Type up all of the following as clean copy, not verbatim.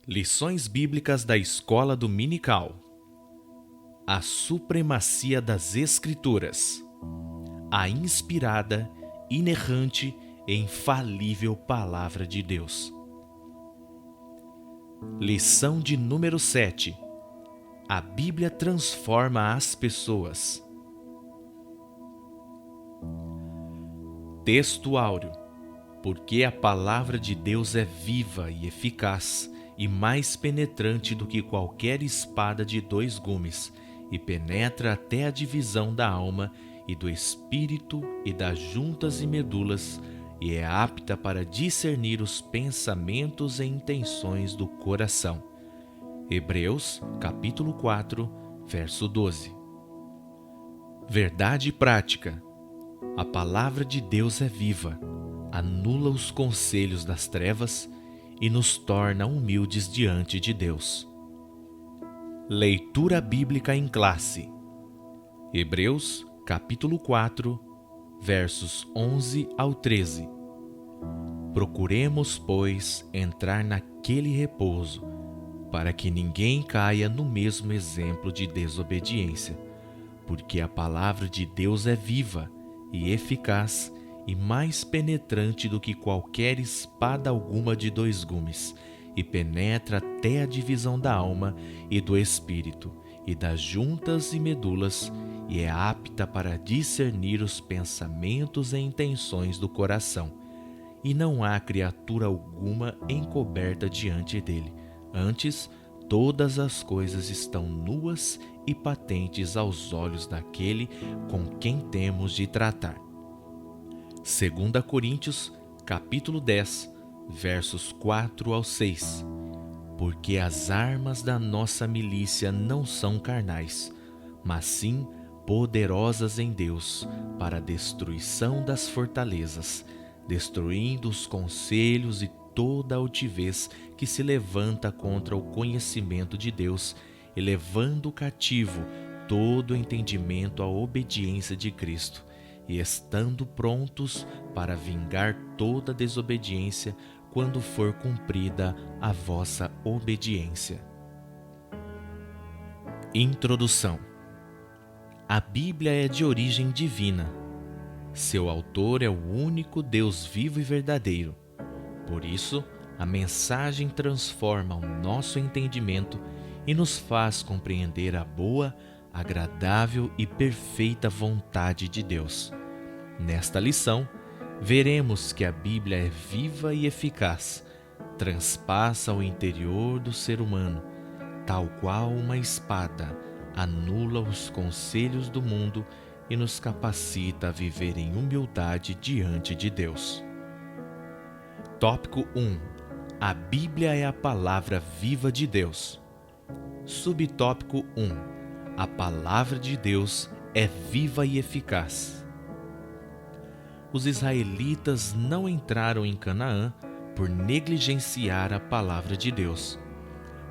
Lições Bíblicas da Escola Dominical. A supremacia das Escrituras. A inspirada, inerrante e infalível Palavra de Deus. Lição de número 7. A Bíblia transforma as pessoas. Texto áureo. Porque a Palavra de Deus é viva e eficaz, e mais penetrante do que qualquer espada de 2 gumes, e penetra até a divisão da alma e do espírito e das juntas e medulas, e é apta para discernir os pensamentos e intenções do coração. Hebreus, capítulo 4, verso 12. Verdade prática. A palavra de Deus é viva, anula os conselhos das trevas e nos torna humildes diante de Deus. Leitura bíblica em classe. Hebreus, capítulo 4, versos 11 ao 13. Procuremos, pois, entrar naquele repouso, para que ninguém caia no mesmo exemplo de desobediência, porque a palavra de Deus é viva e eficaz e mais penetrante do que qualquer espada alguma de 2 gumes, e penetra até a divisão da alma e do espírito, e das juntas e medulas, e é apta para discernir os pensamentos e intenções do coração. E não há criatura alguma encoberta diante dele. Antes, todas as coisas estão nuas e patentes aos olhos daquele com quem temos de tratar. 2 Coríntios, capítulo 10, versos 4 ao 6. Porque as armas da nossa milícia não são carnais, mas sim poderosas em Deus para a destruição das fortalezas, destruindo os conselhos e toda a altivez que se levanta contra o conhecimento de Deus, e levando cativo todo o entendimento à obediência de Cristo, e estando prontos para vingar toda desobediência quando for cumprida a vossa obediência. Introdução. A Bíblia é de origem divina. Seu autor é o único Deus vivo e verdadeiro. Por isso, a mensagem transforma o nosso entendimento e nos faz compreender a boa, agradável e perfeita vontade de Deus. Nesta lição, veremos que a Bíblia é viva e eficaz, transpassa o interior do ser humano, tal qual uma espada, anula os conselhos do mundo e nos capacita a viver em humildade diante de Deus. Tópico 1. A Bíblia é a palavra viva de Deus. Subtópico 1. A palavra de Deus é viva e eficaz. Os israelitas não entraram em Canaã por negligenciar a palavra de Deus.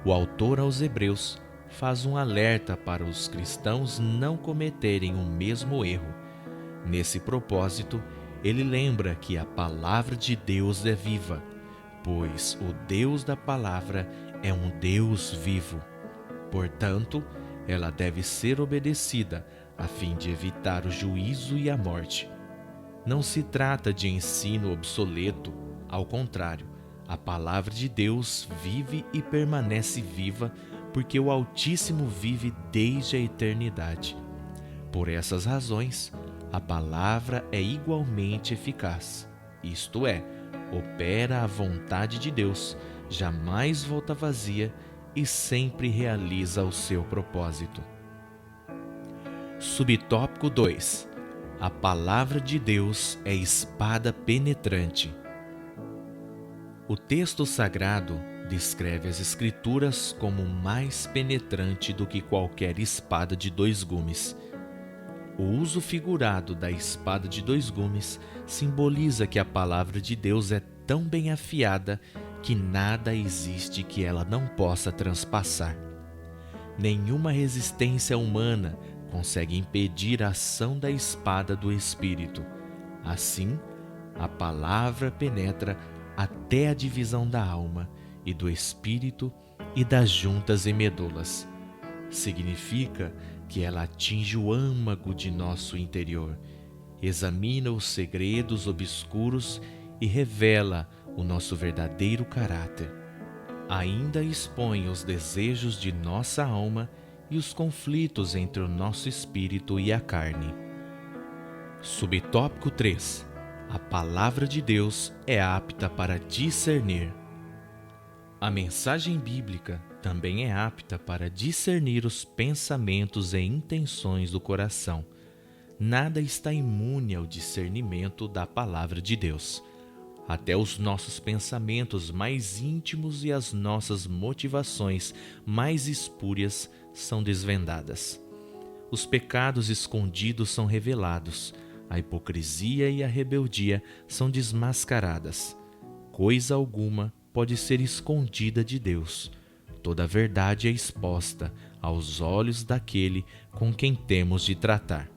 O autor aos Hebreus faz um alerta para os cristãos não cometerem o mesmo erro. Nesse propósito, ele lembra que a palavra de Deus é viva, pois o Deus da palavra é um Deus vivo. Portanto, ela deve ser obedecida a fim de evitar o juízo e a morte. Não se trata de ensino obsoleto, ao contrário, a palavra de Deus vive e permanece viva porque o Altíssimo vive desde a eternidade. Por essas razões, a palavra é igualmente eficaz, isto é, opera a vontade de Deus, jamais volta vazia e sempre realiza o seu propósito. Subtópico 2. A palavra de Deus é espada penetrante. O texto sagrado descreve as Escrituras como mais penetrante do que qualquer espada de 2 gumes. O uso figurado da espada de 2 gumes simboliza que a palavra de Deus é tão bem afiada que nada existe que ela não possa transpassar. Nenhuma resistência humana consegue impedir a ação da espada do Espírito. Assim, a palavra penetra até a divisão da alma e do espírito e das juntas e medulas. Significa que ela atinge o âmago de nosso interior, examina os segredos obscuros e revela o nosso verdadeiro caráter. Ainda expõe os desejos de nossa alma e os conflitos entre o nosso espírito e a carne. Subtópico 3. A palavra de Deus é apta para discernir. A mensagem bíblica também é apta para discernir os pensamentos e intenções do coração. Nada está imune ao discernimento da palavra de Deus. Até os nossos pensamentos mais íntimos e as nossas motivações mais espúrias são desvendadas. Os pecados escondidos são revelados, a hipocrisia e a rebeldia são desmascaradas. Coisa alguma pode ser escondida de Deus. Toda a verdade é exposta aos olhos daquele com quem temos de tratar.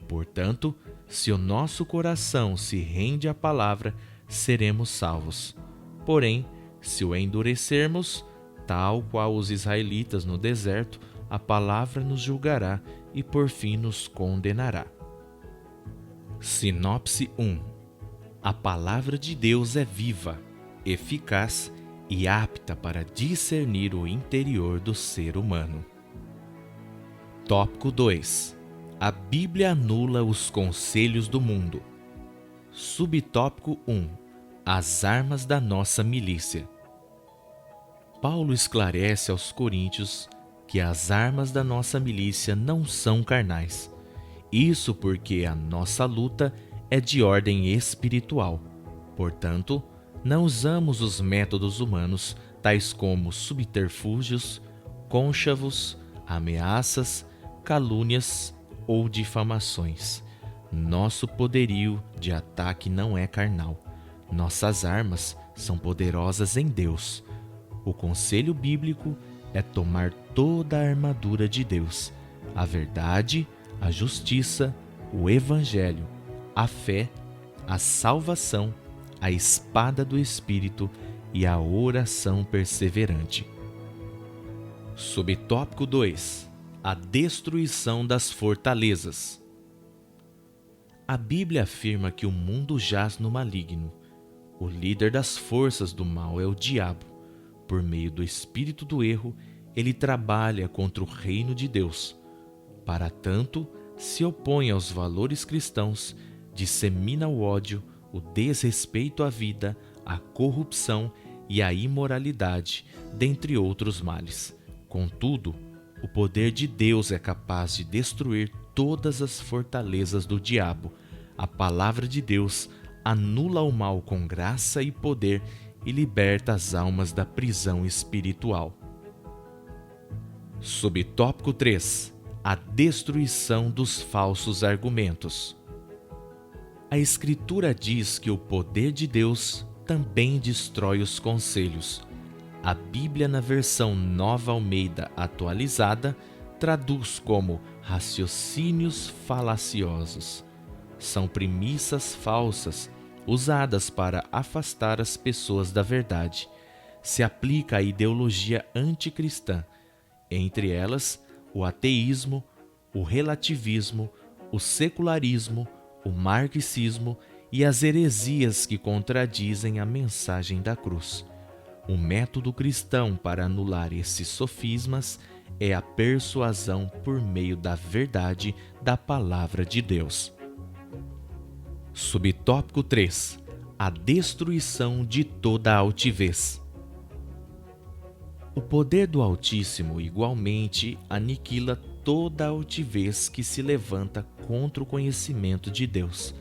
Portanto, se o nosso coração se rende à palavra, seremos salvos. Porém, se o endurecermos, tal qual os israelitas no deserto, a palavra nos julgará e por fim nos condenará. Sinopse 1. A palavra de Deus é viva, eficaz e apta para discernir o interior do ser humano. Tópico 2. A Bíblia anula os conselhos do mundo. Subtópico 1. As armas da nossa milícia. Paulo esclarece aos coríntios que as armas da nossa milícia não são carnais. Isso porque a nossa luta é de ordem espiritual. Portanto, não usamos os métodos humanos, tais como subterfúgios, cônchavos, ameaças, calúnias ou difamações. Nosso poderio de ataque não é carnal. Nossas armas são poderosas em Deus. O conselho bíblico é tomar toda a armadura de Deus, a verdade, a justiça, o evangelho, a fé, a salvação, a espada do Espírito e a oração perseverante. Subtópico 2. A destruição das fortalezas. A Bíblia afirma que o mundo jaz no maligno. O líder das forças do mal é o diabo. Por meio do espírito do erro, ele trabalha contra o reino de Deus. Para tanto, se opõe aos valores cristãos, dissemina o ódio, o desrespeito à vida, a corrupção e a imoralidade, dentre outros males. Contudo, o poder de Deus é capaz de destruir todas as fortalezas do diabo. A palavra de Deus anula o mal com graça e poder e liberta as almas da prisão espiritual. Subtópico 3. A destruição dos falsos argumentos. A Escritura diz que o poder de Deus também destrói os conselhos. A Bíblia, na versão Nova Almeida atualizada, traduz como raciocínios falaciosos. São premissas falsas usadas para afastar as pessoas da verdade. Se aplica à ideologia anticristã, entre elas o ateísmo, o relativismo, o secularismo, o marxismo e as heresias que contradizem a mensagem da cruz. O método cristão para anular esses sofismas é a persuasão por meio da verdade da palavra de Deus. Subtópico 3. A destruição de toda a altivez. O poder do Altíssimo igualmente aniquila toda a altivez que se levanta contra o conhecimento de Deus.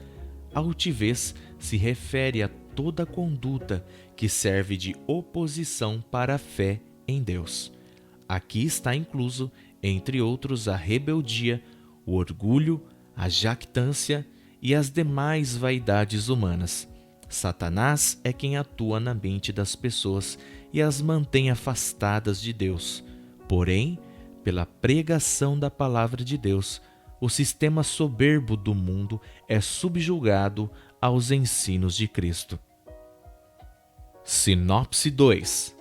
A altivez se refere a toda conduta que serve de oposição para a fé em Deus. Aqui está incluso, entre outros, a rebeldia, o orgulho, a jactância e as demais vaidades humanas. Satanás é quem atua na mente das pessoas e as mantém afastadas de Deus. Porém, pela pregação da palavra de Deus, o sistema soberbo do mundo é subjugado aos ensinos de Cristo. Sinopse 2.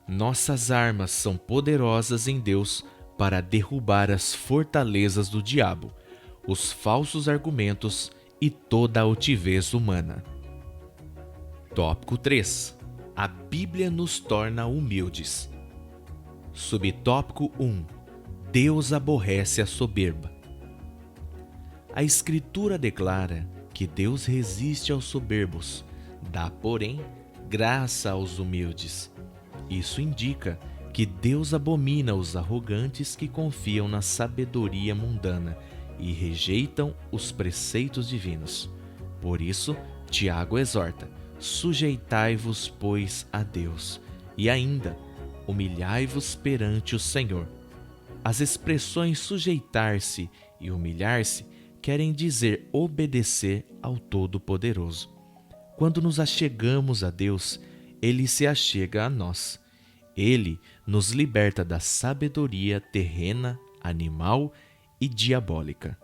Nossas armas são poderosas em Deus para derrubar as fortalezas do diabo, os falsos argumentos e toda a altivez humana. Tópico 3. A Bíblia nos torna humildes. Subtópico 1. Deus aborrece a soberba. A Escritura declara que Deus resiste aos soberbos, dá, porém, graça aos humildes. Isso indica que Deus abomina os arrogantes que confiam na sabedoria mundana e rejeitam os preceitos divinos. Por isso, Tiago exorta: sujeitai-vos, pois, a Deus, e ainda, humilhai-vos perante o Senhor. As expressões sujeitar-se e humilhar-se querem dizer obedecer ao Todo-Poderoso. Quando nos achegamos a Deus, Ele se achega a nós. Ele nos liberta da sabedoria terrena, animal e diabólica,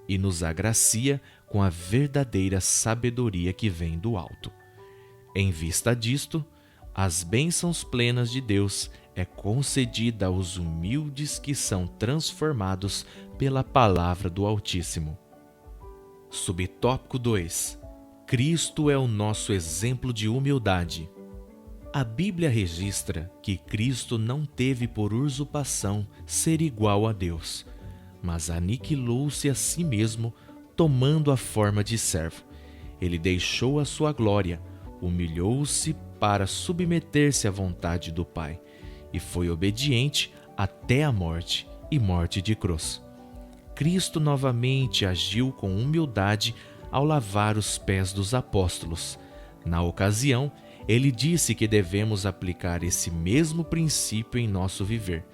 e nos agracia com a verdadeira sabedoria que vem do alto. Em vista disto, as bênçãos plenas de Deus é concedida aos humildes que são transformados pela palavra do Altíssimo. Subtópico 2. Cristo é o nosso exemplo de humildade. A Bíblia registra que Cristo não teve por usurpação ser igual a Deus, mas aniquilou-se a si mesmo, tomando a forma de servo. Ele deixou a sua glória, humilhou-se para submeter-se à vontade do Pai, e foi obediente até a morte, e morte de cruz. Cristo novamente agiu com humildade ao lavar os pés dos apóstolos. Na ocasião, ele disse que devemos aplicar esse mesmo princípio em nosso viver.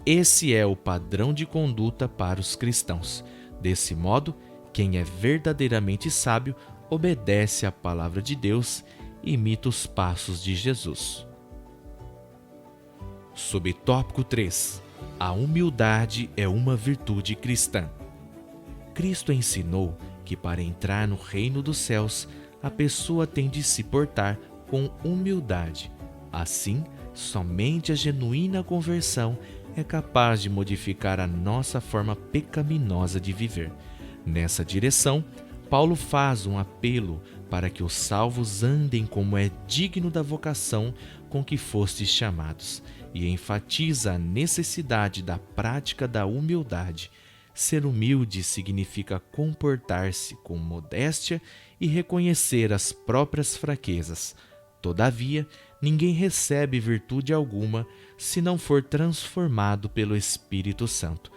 Esse é o padrão de conduta para os cristãos. Desse modo, quem é verdadeiramente sábio obedece à palavra de Deus e imita os passos de Jesus. Subtópico 3. A humildade é uma virtude cristã. Cristo ensinou que para entrar no reino dos céus, a pessoa tem de se portar com humildade. Assim, somente a genuína conversão é capaz de modificar a nossa forma pecaminosa de viver. Nessa direção, Paulo faz um apelo para que os salvos andem como é digno da vocação com que fostes chamados, e enfatiza a necessidade da prática da humildade. Ser humilde significa comportar-se com modéstia e reconhecer as próprias fraquezas. Todavia, ninguém recebe virtude alguma se não for transformado pelo Espírito Santo.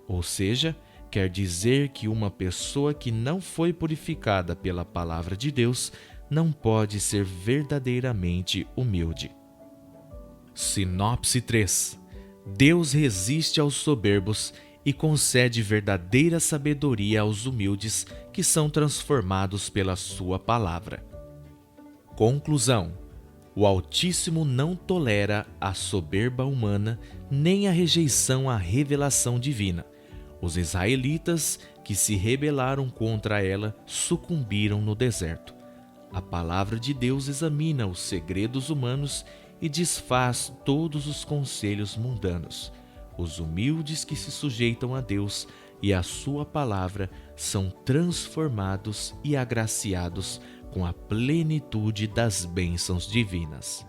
Ou seja, quer dizer que uma pessoa que não foi purificada pela palavra de Deus não pode ser verdadeiramente humilde. Sinopse 3. Deus resiste aos soberbos e concede verdadeira sabedoria aos humildes que são transformados pela sua palavra. Conclusão: o Altíssimo não tolera a soberba humana nem a rejeição à revelação divina. Os israelitas que se rebelaram contra ela sucumbiram no deserto. A palavra de Deus examina os segredos humanos e desfaz todos os conselhos mundanos. Os humildes que se sujeitam a Deus e à sua palavra são transformados e agraciados com a plenitude das bênçãos divinas.